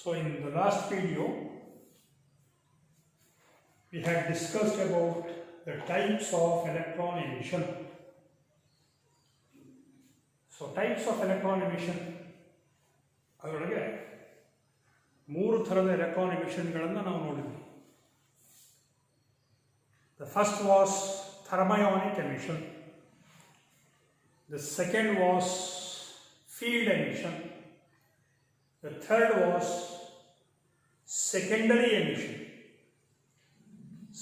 So in the last video, we had discussed about the types of electron emission. So types of electron emission, ಅದರೊಳಗೆ ಮೂರು ಥರದ electron ಎಮಿಷನ್ಗಳನ್ನು ನಾವು ನೋಡಿದ್ವಿ. The first was thermionic emission. The second was field emission. The third was secondary emission.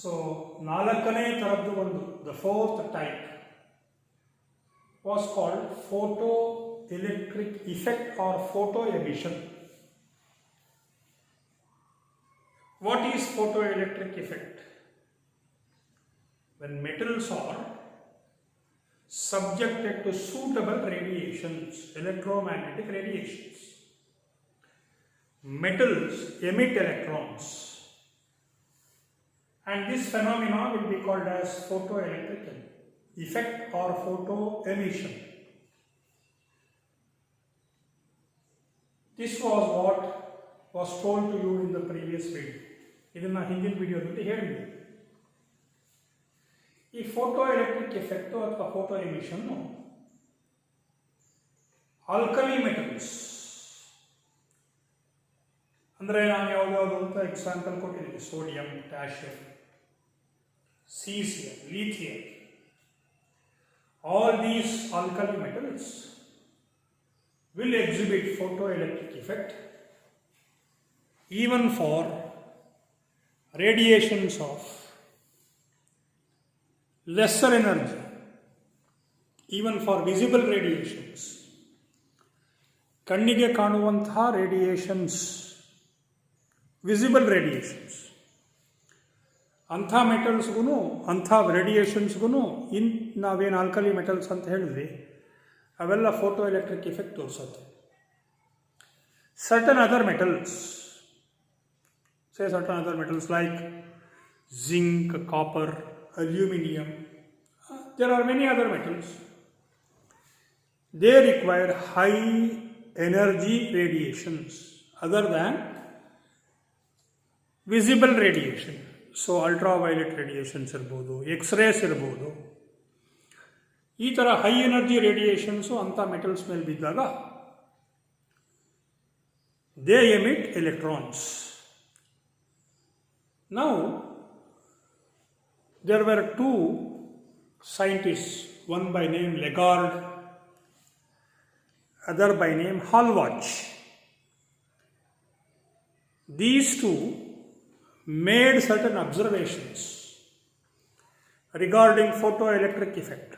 So, ನಾಲ್ಕನೇ ಥರದ್ದು ಒಂದು, the fourth type was called photoelectric effect or photo emission. What is photoelectric effect? When metals are subjected to suitable radiations, electromagnetic radiations. Metals emit electrons, and this phenomenon will be called as photoelectric effect or photo emission. This was what was told to you in the previous video. ಇದನ್ನ ಹಿಂದಿನ ವಿಡಿಯೋದಲ್ಲಿ ಹೇಳಿದ್ವಿ. ಈ photo electric effect ಅಥವಾ photo emission alkali metals ಅಂದರೆ ನಾವು ಯಾವ್ದಾವುದು ಅಂತ example ಕೊಟ್ಟಿದ್ದೀವಿ. Sodium, potassium, caesium, lithium. All these alkali metals will exhibit photoelectric effect even for radiations of lesser energy, even for visible radiations. ಕಣ್ಣಿಗೆ ಕಾಣುವಂತಹ ರೇಡಿಯೇಷನ್ಸ್, ವಿಸಿಬಲ್ ರೇಡಿಯೇಷನ್ಸ್, ಅಂಥ ಮೆಟಲ್ಸ್ಗೂ ಅಂಥ ರೇಡಿಯೇಷನ್ಸ್ಗೂ ನಾವೇನು ಆಲ್ಕಲಿ ಮೆಟಲ್ಸ್ ಅಂತ ಹೇಳಿದ್ವಿ ಅವೆಲ್ಲ ಫೋಟೋ ಎಲೆಕ್ಟ್ರಿಕ್ ಎಫೆಕ್ಟ್ ತೋರಿಸುತ್ತೆ. Certain other metals, say certain other metals like zinc, copper, aluminum, there are many other metals. They require high energy radiations other than visible radiation. So ultraviolet radiations ಇರ್ಬೋದು, X-rays ಇರ್ಬೋದು. ಈ ಥರ high energy radiations ಅಂಥ metals ಮೇಲೆ ಬಿದ್ದಾಗ they emit electrons. Now, there were two scientists, one by name Legard, other by name Hallwach. These two made certain observations regarding photoelectric effect.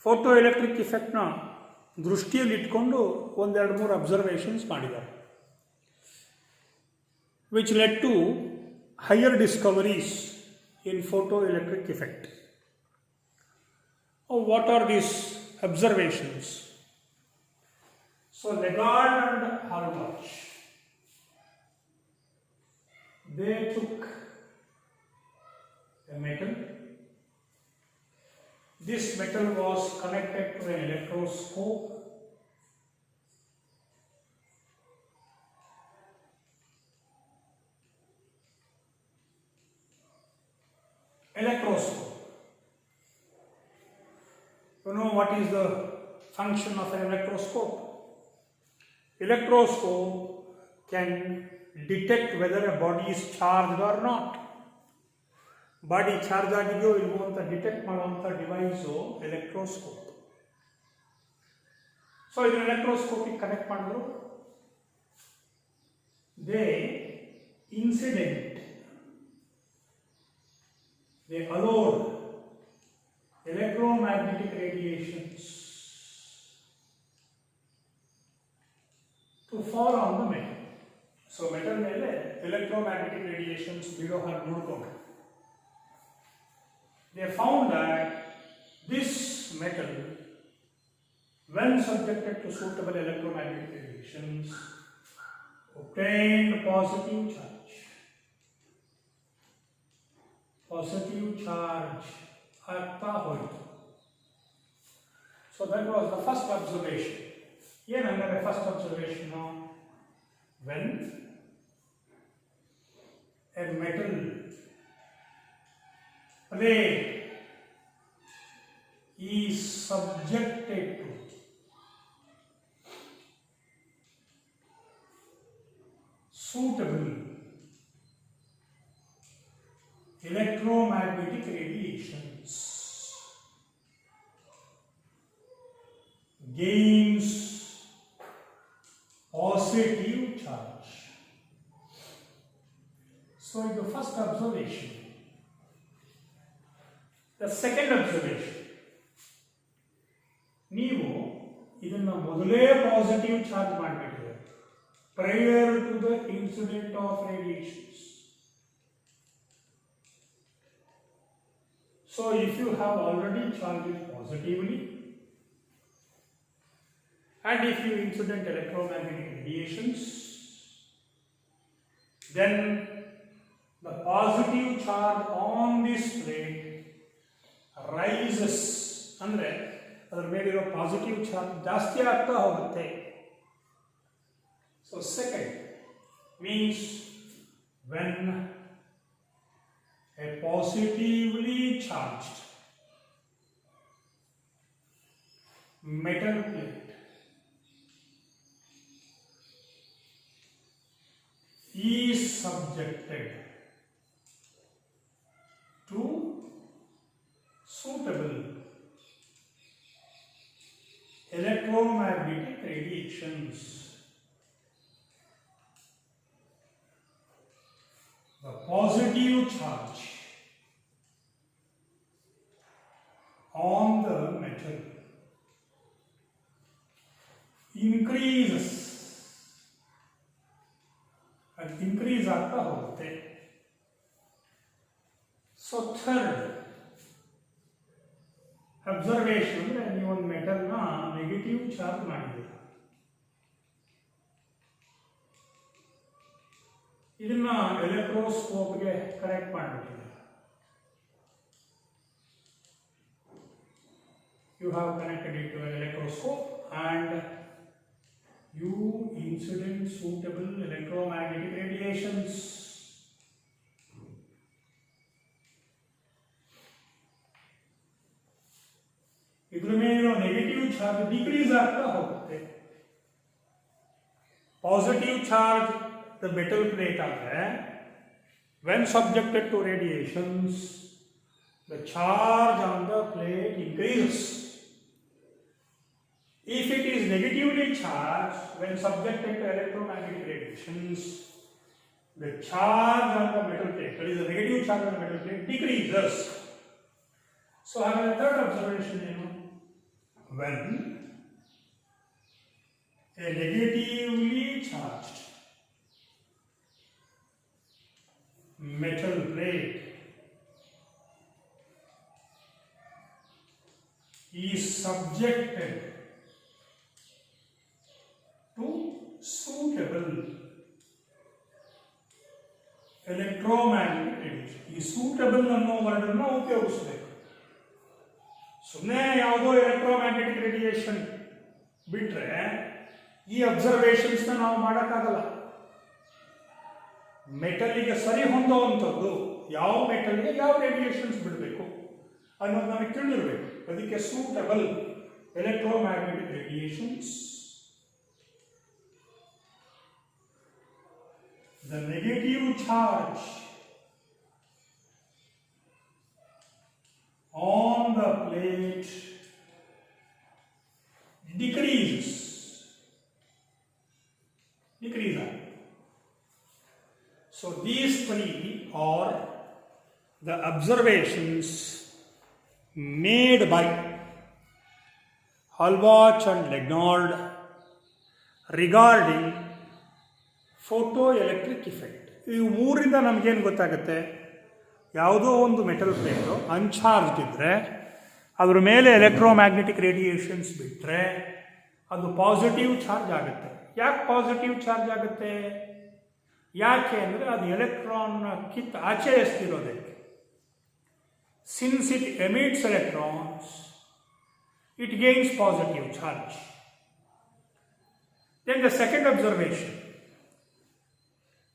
Photoelectric effect na ದೃಷ್ಟಿಯಲ್ಲಿ ಇಟ್ಕೊಂಡು ಒಂದೆರಡು ಮೂರು observations ಮಾಡಿದ್ದಾರೆ, which led to higher discoveries in photoelectric effect. Oh, what are these observations? So Legard and Hallwach, they took a metal. This metal was connected to an electroscope. Electroscope. You know what is the function of an electroscope? Electroscope can detect whether a body is charged or not. Body charge ಆಗಿದೆಯೋ ಇಲ್ವೋ ಅಂತ detect ಮಾಡುವಂಥ device electroscope. So ಇದನ್ನ ಎಲೆಕ್ಟ್ರೋಸ್ಕೋಪಿಗೆ connect ಮಾಡಿದ್ರು. They incident, they allowed electromagnetic radiations to fall on the metal. So metal ಮೇಲೆ electromagnetic radiations biro have ನೋಡಿಕೊಂಡು they found that this metal, when subjected to suitable electromagnetic radiations, obtained positive charge. Positive charge ಆಗ್ತಾ ಹೋಯಿತು. So that was the first observation. ಏನಂದರೆ first observation, when a metal plate is subjected to suitable electromagnetic radiations, gains positive charge. So, in the first observation. The second observation. ನೀವು ಇದನ್ನು ಮೊದಲೇ positive charge ಮಾಡಬೇಕಿದೆ prior to the incident of radiations. So, if you have already charged it positively, and if you incident electromagnetic radiations, then the positive charge on this plate rises. ಅಂದರೆ ಅದರ ಮೇಲಿರೋ positive charge ಜಾಸ್ತಿ ಆಗ್ತಾ ಹೋಗುತ್ತೆ. So second means when a positively charged metal plate is subjected to suitable electromagnetic radiations, the positive charge on the metal increases and increase ಆಗ್ತಾ ಹೋಗುತ್ತೆ. So third observation ಅಂದರೆ ನೀವೊಂದು ಮೆಟಲ್ನ ನೆಗೆಟಿವ್ ಚಾರ್ಜ್ ಮಾಡಿದ್ದೀರ, ಇದನ್ನ ಎಲೆಕ್ಟ್ರೋಸ್ಕೋಪ್ಗೆ connect ಮಾಡಿಬಿಟ್ಟಿದ್ದೀರ. You have connected it to an electroscope and you incident suitable electromagnetic radiations. ಇದರ ಮೇಲಿರೋ negative charge decrease ಆಗ್ತಾ ಹೋಗುತ್ತೆ. Positive charge the metal plate ಆದರೆ when subjected to radiations the charge on the plate increases. If it is negatively charged when subjected to electromagnetic radiations, the charge on the metal plate, that is the negative charge on the metal plate, decreases. So I have a third observation, when a negatively charged metal plate is subjected to suitable electromagnetic radiation. ಈ suitable ಅನ್ನೋ ವರ್ಡನ್ನು ಉಪಯೋಗಿಸಬೇಕು. ಸುಮ್ಮನೆ ಯಾವುದೋ electromagnetic radiation ಬಿಟ್ಟರೆ ಈ ಅಬ್ಸರ್ವೇಷನ್ಸ್ನ ನಾವು ಮಾಡೋಕ್ಕಾಗಲ್ಲ. ಮೆಟಲಿಗೆ ಸರಿ ಹೊಂದುವಂಥದ್ದು ಯಾವ ಮೆಟಲ್ಗೆ ಯಾವ ರೇಡಿಯೇಷನ್ಸ್ ಬಿಡಬೇಕು ಅನ್ನೋದು ನಮಗೆ ತಿಳಿದಿರಬೇಕು. ಅದಕ್ಕೆ suitable electromagnetic radiations, the negative charge on the plate decreases. So these three are the observations made by Halbach and Legnard regarding photoelectric effect. ಈ ಮೂರಿಂದ ನಮಗೇನು ಗೊತ್ತಾಗುತ್ತೆ, ಯಾವುದೋ ಒಂದು ಮೆಟಲ್ ಪ್ಲೇಟು ಅನ್ಚಾರ್ಜ್ಡ್ ಇದ್ದರೆ ಅದ್ರ ಮೇಲೆ ಎಲೆಕ್ಟ್ರೋಮ್ಯಾಗ್ನೆಟಿಕ್ ರೇಡಿಯೇಷನ್ಸ್ ಬಿಟ್ಟರೆ ಅದು ಪಾಸಿಟಿವ್ ಚಾರ್ಜ್ ಆಗುತ್ತೆ. ಯಾಕೆ ಪಾಸಿಟಿವ್ ಚಾರ್ಜ್ ಆಗುತ್ತೆ? ಯಾಕೆ ಅಂದರೆ ಅದು ಎಲೆಕ್ಟ್ರಾನ್ನ ಆಚೆ ಎಸ್ತಿರೋದಕ್ಕೆ. Since it emits electrons it gains positive charge. Then the second observation,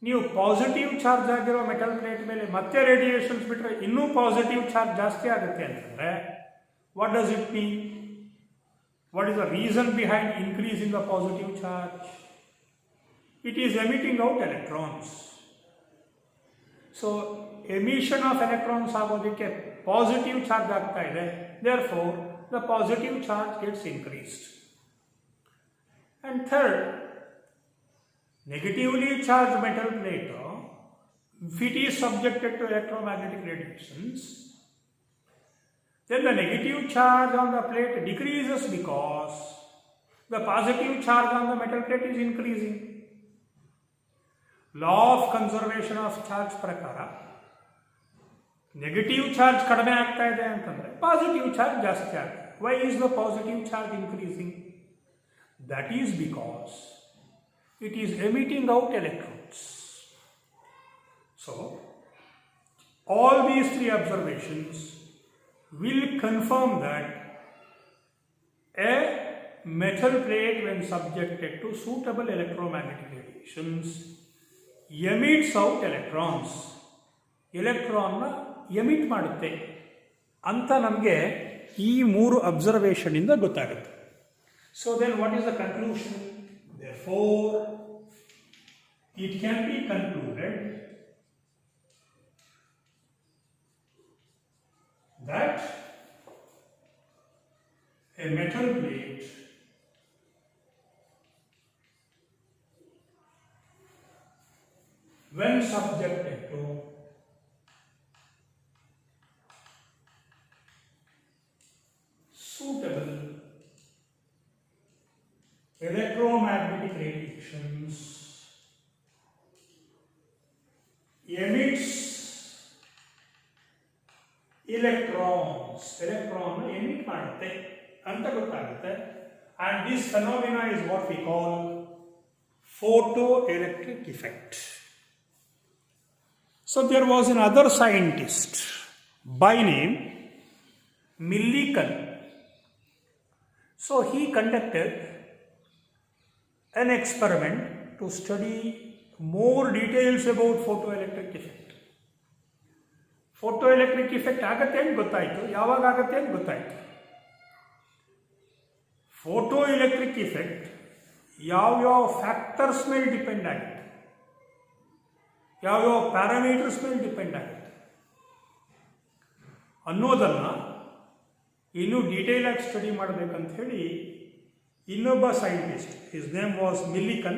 ನೀವು ಪಾಸಿಟಿವ್ ಚಾರ್ಜ್ ಆಗಿರೋ ಮೆಟಲ್ ಪ್ಲೇಟ್ ಮೇಲೆ ಮತ್ತೆ ರೇಡಿಯೇಷನ್ಸ್ ಬಿಟ್ಟರೆ ಇನ್ನೂ ಪಾಸಿಟಿವ್ ಚಾರ್ಜ್ ಜಾಸ್ತಿ ಆಗುತ್ತೆ ಅಂತಂದರೆ what does it mean? What is the reason behind increasing the positive charge? It is emitting out electrons. So emission of electrons ಆಗೋದಕ್ಕೆ ಪಾಸಿಟಿವ್ ಚಾರ್ಜ್ ಆಗ್ತಾ ಇದೆ. Therefore the positive charge gets increased. And third, negatively charged metal plate, if it is subjected to electromagnetic radiations, then the negative charge on the plate decreases because the positive charge on the metal plate is increasing. Law of conservation of charge ಪ್ರಕಾರ negative charge ಕಡಿಮೆ ಆಗ್ತಾ ಇದೆ ಅಂತಂದರೆ positive charge ಜಾಸ್ತಿ ಆಗುತ್ತೆ. Why is the positive charge increasing? That is because it is emitting out electrons. So, all these three observations will confirm that a metal plate, when subjected to suitable electromagnetic radiations, emits out electrons. ಎಲೆಕ್ಟ್ರಾನ್ನ emit ಮಾಡುತ್ತೆ ಅಂತ ನಮಗೆ ಈ ಮೂರು ಅಬ್ಸರ್ವೇಷನಿಂದ ಗೊತ್ತಾಗುತ್ತೆ. So then what is the conclusion? Therefore, it can be concluded that a metal plate when subjected to suitable electromagnetic radiations emits electrons. Electron emit ಮಾಡುತ್ತೆ ಅಂತ ಗೊತ್ತಾಗುತ್ತೆ. And this phenomena is what we call photoelectric effect. So there was another scientist by name Millikan. So he conducted an experiment to study more details about photoelectric effect. Photoelectric effect ಆಗುತ್ತೆ ಅಂತ ಗೊತ್ತಾಯಿತು. ಯಾವಾಗ ಆಗುತ್ತೆ ಅಂತ ಗೊತ್ತಾಯಿತು. ಫೋಟೋಎಲೆಕ್ಟ್ರಿಕ್ effect ಯಾವ್ಯಾವ factors ಮೇಲೆ depend ಆಗುತ್ತೆ, ಯಾವ್ಯಾವ ಪ್ಯಾರಾಮೀಟರ್ಸ್ ಮೇಲೆ ಡಿಪೆಂಡ್ ಆಗುತ್ತೆ ಅನ್ನೋದನ್ನು ಇನ್ನೂ ಡೀಟೇಲ್ ಆಗಿ ಸ್ಟಡಿ ಮಾಡಬೇಕಂತ ಹೇಳಿ ಇನ್ನೊಬ್ಬ scientist, his name was Millikan,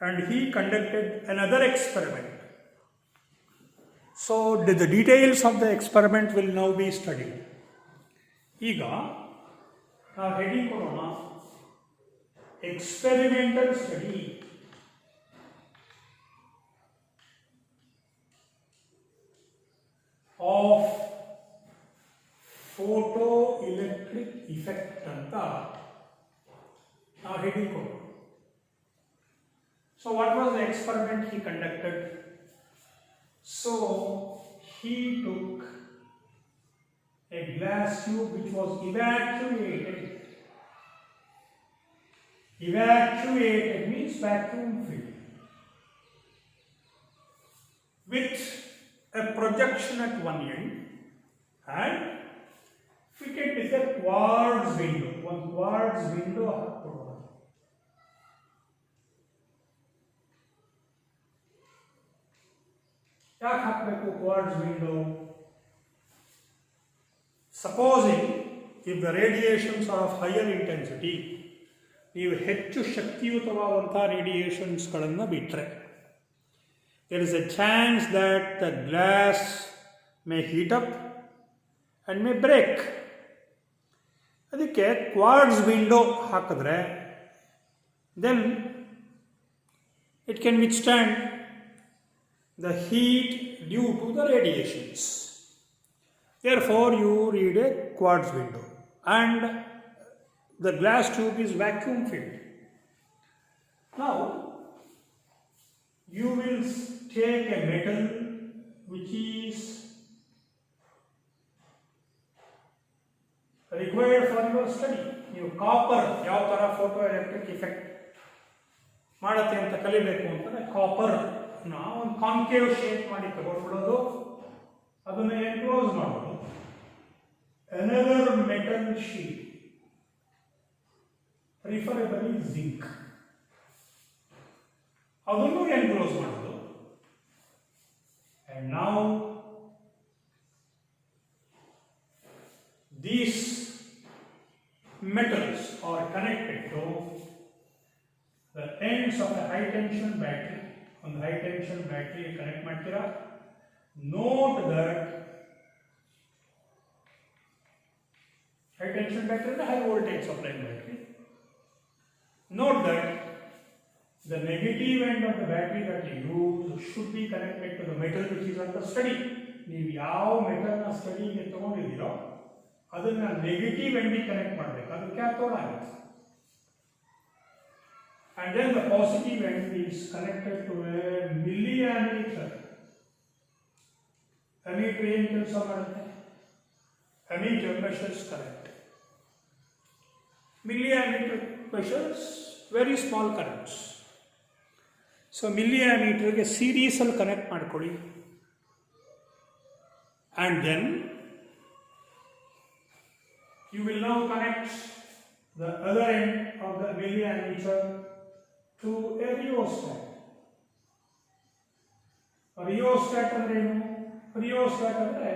and he conducted another experiment. So the details of the experiment will now be studied. ಈಗ ನಾವು ಹೆಡಿಂಗ್ ಕೊಡೋಣ, ಎಕ್ಸ್ಪೆರಿಮೆಂಟಲ್ ಸ್ಟಡಿ ಆಫ್ ಫೋಟೋಎಲೆಕ್ಟ್ರಿಕ್ ಇಫೆಕ್ಟ್ ಅಂತ now heading code. So what was the experiment he conducted? So he took a glass tube which was evacuated. Evacuated means vacuum filled, with a projection at one end and fitted with a quartz window. One quartz window ಹಾಕ್ಕೊಡೋಣ. ಯಾಕೆ ಹಾಕಬೇಕು quartz window? Supposing if the radiations are of higher intensity, ನೀವು ಹೆಚ್ಚು ಶಕ್ತಿಯುತವಾದಂಥ ರೇಡಿಯೇಷನ್ಸ್ಗಳನ್ನು ಬಿಟ್ಟರೆ there is a chance that the glass may heat up and may break. ಅದಕ್ಕೆ quartz window ಹಾಕಿದ್ರೆ then it can withstand the heat due to the radiations. Therefore, you need a quartz window and the glass tube is vacuum filled. Now, you will take a metal which is required for your study. You copper, ಯಾವ ಥರ photoelectric effect ಮಾಡುತ್ತೆ ಅಂತ ಕಲಿಬೇಕು ಅಂತಂದರೆ copper ಒಂದು concave shape ಮಾಡಿ ತಗೊಂಡ್ಬಿಡೋದು, ಅದನ್ನು enclose ಮಾಡೋದು. Another metal sheet, preferably zinc, ಅದನ್ನು ಎನ್ಕ್ಲೋಸ್ ಮಾಡೋದು. ಅಂಡ್ ನಾವು these metals are connected to the ends of the high tension battery. On the high tension battery connect ಮಾಡ್ತೀರಾ. Note that high tension battery is a high voltage supply battery. Note that the negative end of the battery that you use should be connected to the metal which is under study. ನೀವು ಯಾವ ಮೆಟಲ್ನ ಸ್ಟಡಿಗೆ ತಗೊಂಡಿದ್ದೀರೋ ಅದನ್ನ negative ಎಂಡಿಗೆ connect ಮಾಡಬೇಕು, ಅದು cathode ಆಗುತ್ತೆ. And then the positive end is connected to a milliammeter. Ammeter ಏನು ಕೆಲಸ ಮಾಡುತ್ತೆ? Ammeter measures current. Milliammeter measures very small currents. So milliammeterಗೆ ಸೀರೀಸ್ ಅಲ್ಲಿ ಕನೆಕ್ಟ್ ಮಾಡ್ಕೊಳ್ಳಿ. And then you will now connect the other end of the milliammeter to a rheostat. Rheostat ಅಂದ್ರೆ ಏನು? Rheostat ಅಂದ್ರೆ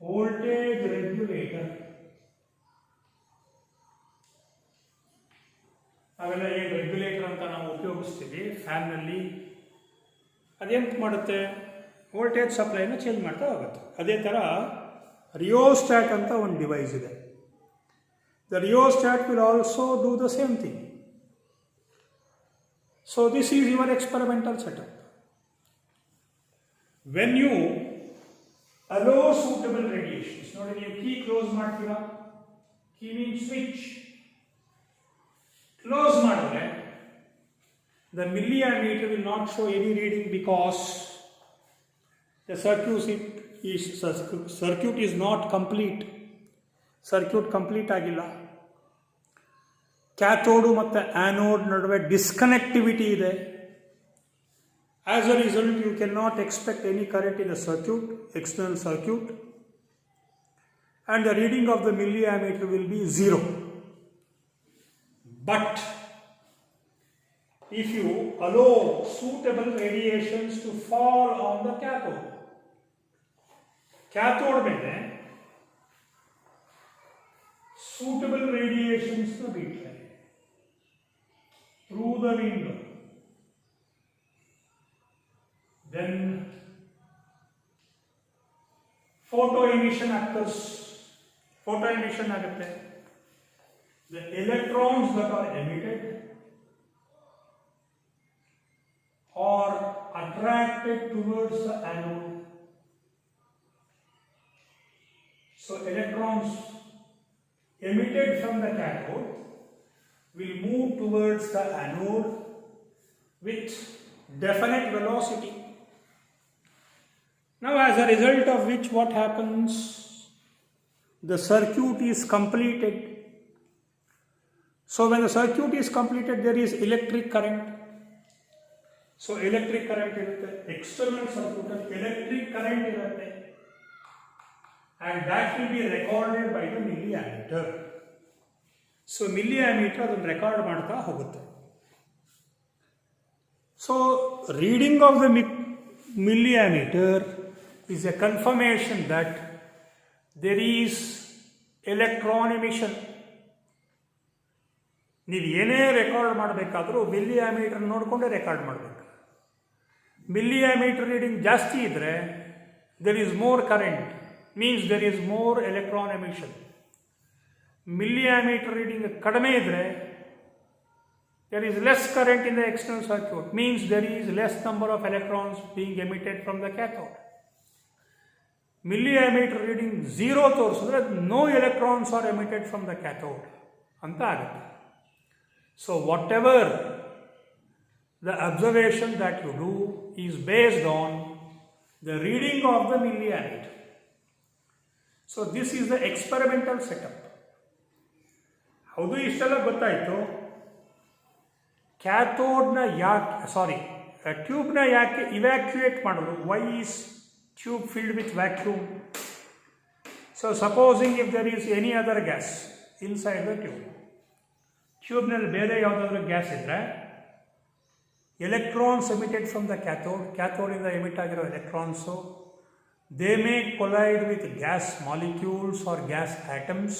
voltage regulator. ಅವೆಲ್ಲ ಏನು ರೆಗ್ಯುಲೇಟರ್ ಅಂತ ನಾವು ಉಪಯೋಗಿಸ್ತೀವಿ ಫ್ಯಾನ್ನಲ್ಲಿ, ಅದೇನು ಮಾಡುತ್ತೆ? ವೋಲ್ಟೇಜ್ ಸಪ್ಲೈನ ಚೇಂಜ್ ಮಾಡ್ತಾ ಹೋಗುತ್ತೆ. ಅದೇ ಥರ ರಿಯೋಸ್ಟ್ಯಾಟ್ ಅಂತ ಒಂದು ಡಿವೈಸ್ ಇದೆ. The rheostat will also do the same thing. So this is your experimental setup. When you allow suitable radiations, ನೋಡಿ ನೀವು ಕೀ ಕ್ಲೋಸ್ ಮಾಡ್ತೀರಾ, ಕೀ ಮೀನ್ಸ್ ಸ್ವಿಚ್ ಕ್ಲೋಸ್ ಮಾಡಿದ್ರೆ the milliammeter will not show any reading because the circuit is not complete. Circuit complete ಆಗಿಲ್ಲ. Cathode ಮತ್ತು anode ನಡುವೆ disconnectivity ಇದೆ. As a result you can not expect any current in the circuit, external circuit, and the reading of the milliammeter will be 0. But if you allow suitable radiations to fall on the cathode ಮೇಲೆ suitable radiations to ಬಿಟ್ಟರೆ through the window, then photo emission occurs. Photo emission ಆಗುತ್ತೆ. The electrons that are emitted are attracted towards the anode. So electrons emitted from the cathode will move towards the anode with definite velocity. Now as a result of which what happens? The circuit is completed. So when the circuit is completed there is electric current. So electric current irutte, external circuit electric current irutte, and that will be recorded by the milliammeter. So milliammeter ಅದನ್ನು record ಮಾಡ್ತಾ ಹೋಗುತ್ತೆ. So reading of the milliammeter is a confirmation that there is electron emission. ನೀವು ಏನೇ record ಮಾಡಬೇಕಾದ್ರೂ milliammeter ನೋಡಿಕೊಂಡೇ record ಮಾಡಬೇಕು. milliammeter reading ಜಾಸ್ತಿ ಇದ್ದರೆ there is more current, means there is more electron emission. milliammeter reading ಕಡಿಮೆ ಇದ್ದರೆ there is less current in the external circuit, means there is less number of electrons being emitted from the cathode. milliammeter reading 0 ತೋರಿಸಿದ್ರೆ no electrons are emitted from the cathode ಅಂತ ಆಗುತ್ತೆ. So whatever the observation that you do is based on the reading of the milliammeter. So this is the experimental setup. ಹೌದು, ಇಷ್ಟೆಲ್ಲ ಗೊತ್ತಾಯಿತು. ಕ್ಯಾಥೋಡ್ನ ಟ್ಯೂಬ್ನ ಯಾಕೆ evacuate ಮಾಡೋದು? Why is tube filled with vacuum? So supposing if there is any other gas inside the ಟ್ಯೂಬ್ನಲ್ಲಿ ಬೇರೆ ಯಾವುದಾದ್ರೂ gas ಇದ್ದರೆ electrons emitted from the ಕ್ಯಾಥೋಡಿಂದ ಎಮಿಟ್ ಆಗಿರೋ electrons they may collide with gas molecules or gas atoms.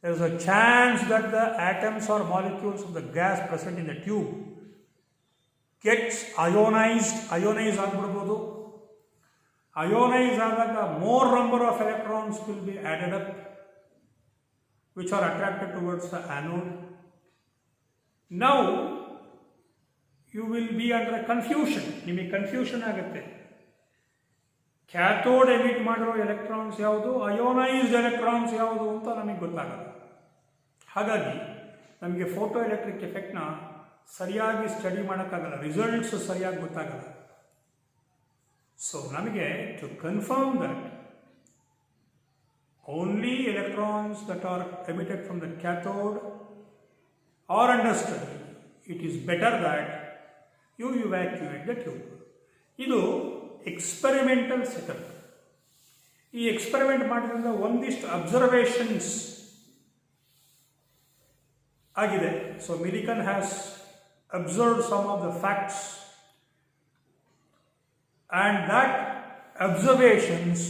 There is a chance that the atoms or molecules of the gas present in the tube gets ionized ಆಗ್ಬಿಡ್ಬೋದು. Ionize ಆದಾಗ more number of electrons will be added up which are attracted towards the anode. Now you will be under confusion. ನಿಮಗೆ confusion ಆಗುತ್ತೆ. Cathode emit ಮಾಡಿರೋ electrons ಯಾವುದು, ಅಯೋನೈಸ್ಡ್ electrons ಯಾವುದು ಅಂತ ನಮಗೆ ಗೊತ್ತಾಗಲ್ಲ. ಹಾಗಾಗಿ ನಮಗೆ ಫೋಟೋ ಎಲೆಕ್ಟ್ರಿಕ್ ಎಫೆಕ್ಟ್ನ ಸರಿಯಾಗಿ ಸ್ಟಡಿ ಮಾಡೋಕ್ಕಾಗಲ್ಲ, ರಿಸಲ್ಟ್ಸ್ ಸರಿಯಾಗಿ ಗೊತ್ತಾಗಲ್ಲ. ಸೊ ನಮಗೆ to confirm that only electrons that are emitted from the cathode are understood, it is better that you evacuate the tube. ಇದು ಎಕ್ಸ್ಪೆರಿಮೆಂಟಲ್ ಸೆಟಪ್. ಈ ಎಕ್ಸ್ಪೆರಿಮೆಂಟ್ ಮಾಡಿದ್ರಿಂದ ಒಂದಿಷ್ಟು ಅಬ್ಸರ್ವೇಷನ್ಸ್ ಆಗಿದೆ. So Millikan has observed some of the facts and that observations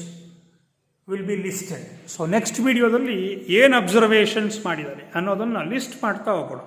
will be listed. So next ವಿಡಿಯೋದಲ್ಲಿ ಏನು observations ಮಾಡಿದ್ದಾರೆ ಅನ್ನೋದನ್ನು list ಮಾಡ್ತಾ ಹೋಗೋಣ.